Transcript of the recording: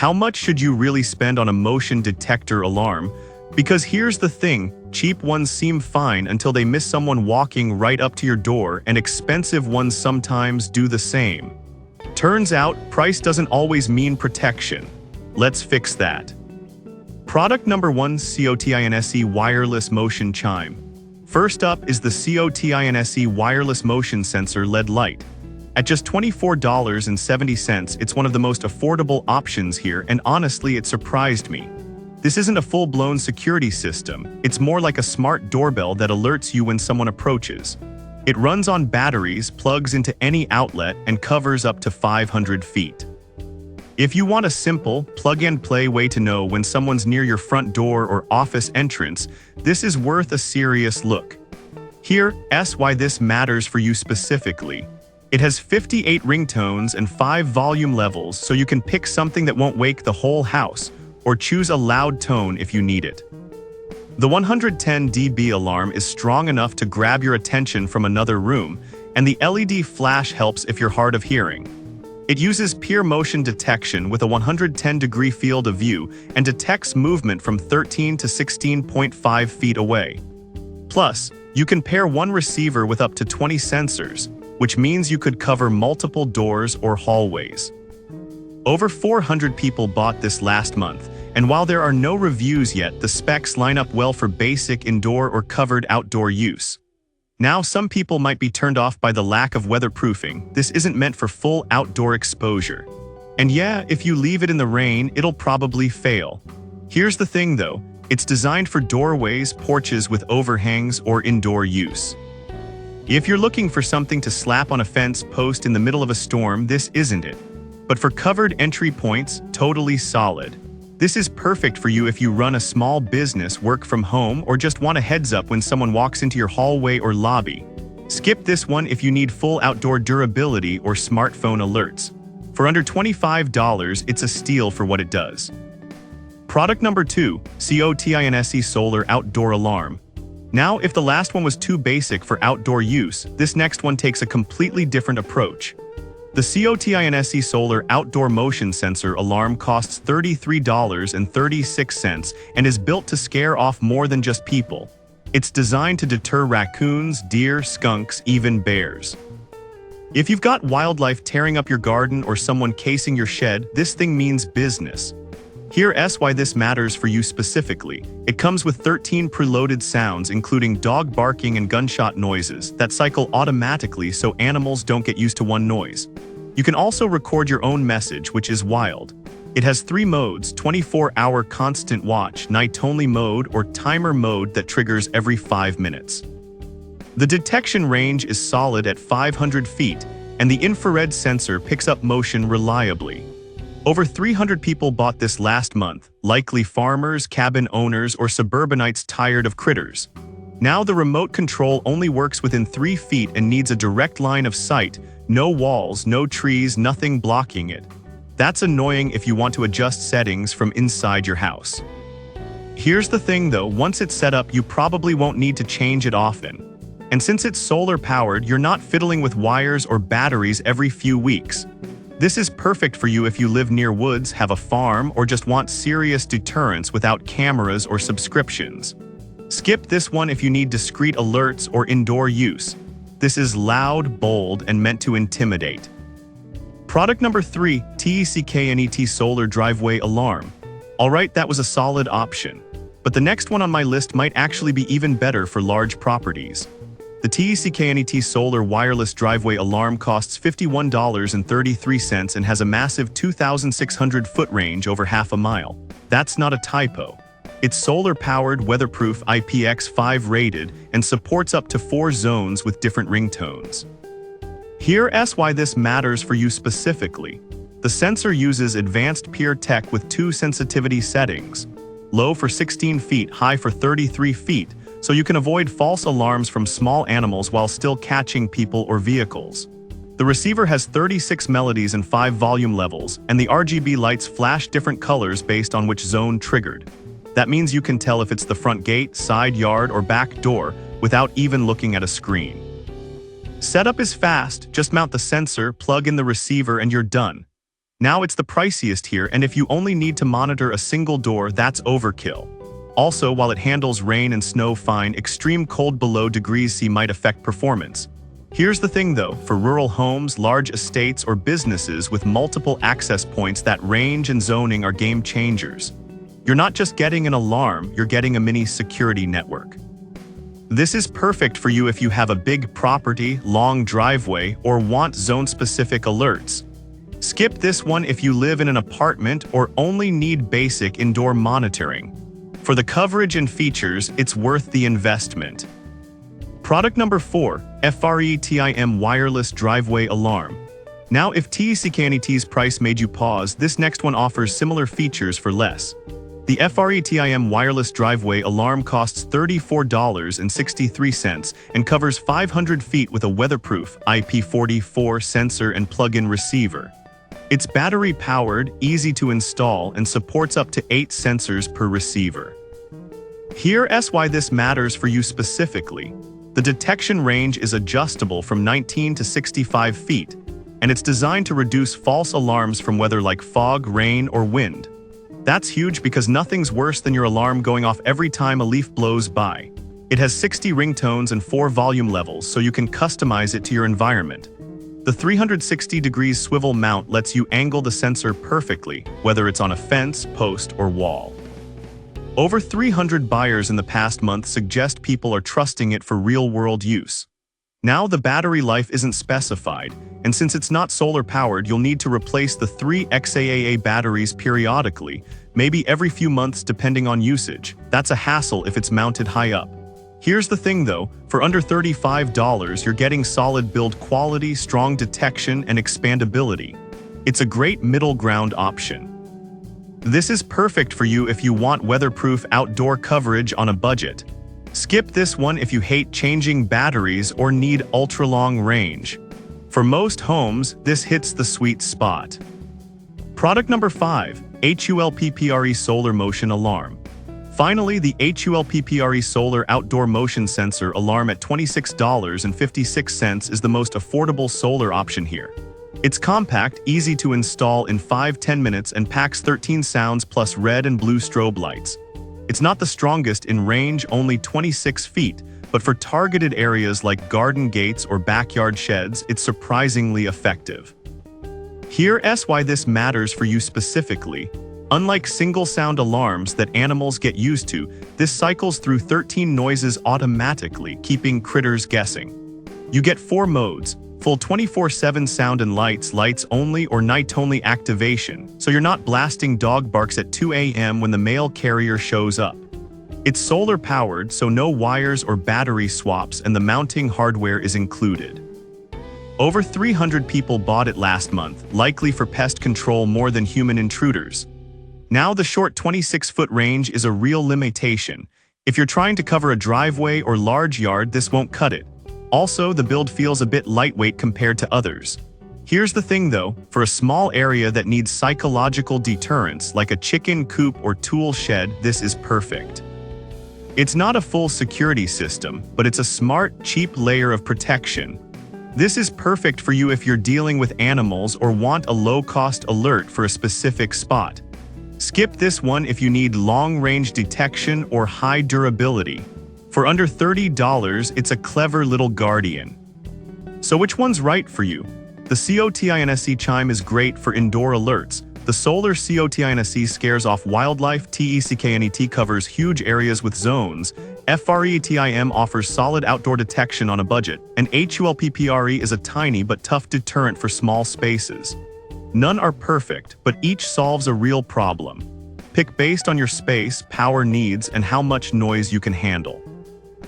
how much should you really spend on a motion detector alarm? Because here's the thing, cheap ones seem fine until they miss someone walking right up to your door, and expensive ones sometimes do the same. Turns out, price doesn't always mean protection. Let's fix that. Product number 1, COTINSE Wireless Motion Chime. First up is the COTINSE Wireless Motion Sensor LED light. At just $24.70, it's one of the most affordable options here, and honestly, it surprised me. This isn't a full-blown security system, it's more like a smart doorbell that alerts you when someone approaches. It runs on batteries, plugs into any outlet, and covers up to 500 feet. If you want a simple, plug-and-play way to know when someone's near your front door or office entrance, this is worth a serious look. Here's why this matters for you specifically. It has 58 ringtones and 5 volume levels, so you can pick something that won't wake the whole house, or choose a loud tone if you need it. The 110 dB alarm is strong enough to grab your attention from another room, and the LED flash helps if you're hard of hearing. It uses peer motion detection with a 110-degree field of view and detects movement from 13 to 16.5 feet away. Plus, you can pair one receiver with up to 20 sensors, which means you could cover multiple doors or hallways. Over 400 people bought this last month, and while there are no reviews yet, the specs line up well for basic indoor or covered outdoor use. Now, some people might be turned off by the lack of weatherproofing. This isn't meant for full outdoor exposure. And yeah, if you leave it in the rain, it'll probably fail. Here's the thing though, it's designed for doorways, porches with overhangs, or indoor use. If you're looking for something to slap on a fence post in the middle of a storm, this isn't it. But for covered entry points, totally solid. This is perfect for you if you run a small business, work from home, or just want a heads up when someone walks into your hallway or lobby. Skip this one if you need full outdoor durability or smartphone alerts. For under $25, it's a steal for what it does. Product number 2, COTINSE Solar Outdoor Alarm. Now, if the last one was too basic for outdoor use, this next one takes a completely different approach. The COTINSE Solar Outdoor Motion Sensor alarm costs $33.36 and is built to scare off more than just people. It's designed to deter raccoons, deer, skunks, even bears. If you've got wildlife tearing up your garden or someone casing your shed, this thing means business. Here's why this matters for you specifically. It comes with 13 preloaded sounds, including dog barking and gunshot noises, that cycle automatically so animals don't get used to one noise. You can also record your own message, which is wild. It has 3 modes: 24-hour constant watch, night-only mode, or timer mode that triggers every 5 minutes. The detection range is solid at 500 feet, and the infrared sensor picks up motion reliably. Over 300 people bought this last month, likely farmers, cabin owners, or suburbanites tired of critters. Now the remote control only works within 3 feet and needs a direct line of sight, no walls, no trees, nothing blocking it. That's annoying if you want to adjust settings from inside your house. Here's the thing though, once it's set up, you probably won't need to change it often. And since it's solar powered, you're not fiddling with wires or batteries every few weeks. This is perfect for you if you live near woods, have a farm, or just want serious deterrence without cameras or subscriptions. Skip this one if you need discreet alerts or indoor use. This is loud, bold, and meant to intimidate. Product number 3, TECKNET Solar Driveway Alarm. Alright, that was a solid option. But the next one on my list might actually be even better for large properties. The TECKNET Solar Wireless Driveway Alarm costs $51.33 and has a massive 2,600-foot range over half a mile. That's not a typo. It's solar-powered, weatherproof, IPX5 rated, and supports up to 4 zones with different ringtones. Here's why this matters for you specifically. The sensor uses advanced peer tech with 2 sensitivity settings. Low for 16 feet, high for 33 feet, so you can avoid false alarms from small animals while still catching people or vehicles. The receiver has 36 melodies and 5 volume levels, and the RGB lights flash different colors based on which zone triggered. That means you can tell if it's the front gate, side yard, or back door without even looking at a screen. Setup is fast, just mount the sensor, plug in the receiver, and you're done. Now it's the priciest here, and if you only need to monitor a single door, that's overkill. Also, while it handles rain and snow fine, extreme cold below degrees C might affect performance. Here's the thing though, for rural homes, large estates, or businesses with multiple access points, that range and zoning are game changers. You're not just getting an alarm, you're getting a mini security network. This is perfect for you if you have a big property, long driveway, or want zone-specific alerts. Skip this one if you live in an apartment or only need basic indoor monitoring. For the coverage and features, it's worth the investment. Product number 4, FRETIM Wireless Driveway Alarm. Now, if TECKNET's price made you pause, this next one offers similar features for less. The FRETIM Wireless Driveway Alarm costs $34.63 and covers 500 feet with a weatherproof IP44 sensor and plug-in receiver. It's battery-powered, easy to install, and supports up to 8 sensors per receiver. Here's why this matters for you specifically. The detection range is adjustable from 19 to 65 feet, and it's designed to reduce false alarms from weather like fog, rain, or wind. That's huge because nothing's worse than your alarm going off every time a leaf blows by. It has 60 ringtones and 4 volume levels, so you can customize it to your environment. The 360 degrees swivel mount lets you angle the sensor perfectly, whether it's on a fence, post, or wall. Over 300 buyers in the past month suggest people are trusting it for real-world use. Now the battery life isn't specified, and since it's not solar-powered, you'll need to replace the 3 XAAA batteries periodically, maybe every few months depending on usage. That's a hassle if it's mounted high up. Here's the thing though, for under $35, you're getting solid build quality, strong detection, and expandability. It's a great middle ground option. This is perfect for you if you want weatherproof outdoor coverage on a budget. Skip this one if you hate changing batteries or need ultra-long range. For most homes, this hits the sweet spot. Product number 5, HULPPRE Solar Motion Alarm. Finally, the HULPPRE Solar Outdoor Motion Sensor Alarm at $26.56 is the most affordable solar option here. It's compact, easy to install in 5-10 minutes, and packs 13 sounds plus red and blue strobe lights. It's not the strongest in range, only 26 feet, but for targeted areas like garden gates or backyard sheds, it's surprisingly effective. Here's why this matters for you specifically. Unlike single-sound alarms that animals get used to, this cycles through 13 noises automatically, keeping critters guessing. You get 4 modes: full 24/7 sound and lights only, or night-only activation, so you're not blasting dog barks at 2 a.m. when the mail carrier shows up. It's solar-powered, so no wires or battery swaps, and the mounting hardware is included. Over 300 people bought it last month, likely for pest control more than human intruders. Now the short 26-foot range is a real limitation. If you're trying to cover a driveway or large yard, this won't cut it. Also, the build feels a bit lightweight compared to others. Here's the thing though, for a small area that needs psychological deterrence like a chicken coop or tool shed, this is perfect. It's not a full security system, but it's a smart, cheap layer of protection. This is perfect for you if you're dealing with animals or want a low-cost alert for a specific spot. Skip this one if you need long-range detection or high durability. For under $30, it's a clever little guardian. So which one's right for you? The COTINSE chime is great for indoor alerts. The solar COTINSE scares off wildlife. TECKNET covers huge areas with zones. FRETIM offers solid outdoor detection on a budget. And HULPPRE is a tiny but tough deterrent for small spaces. None are perfect, but each solves a real problem. Pick based on your space, power needs, and how much noise you can handle.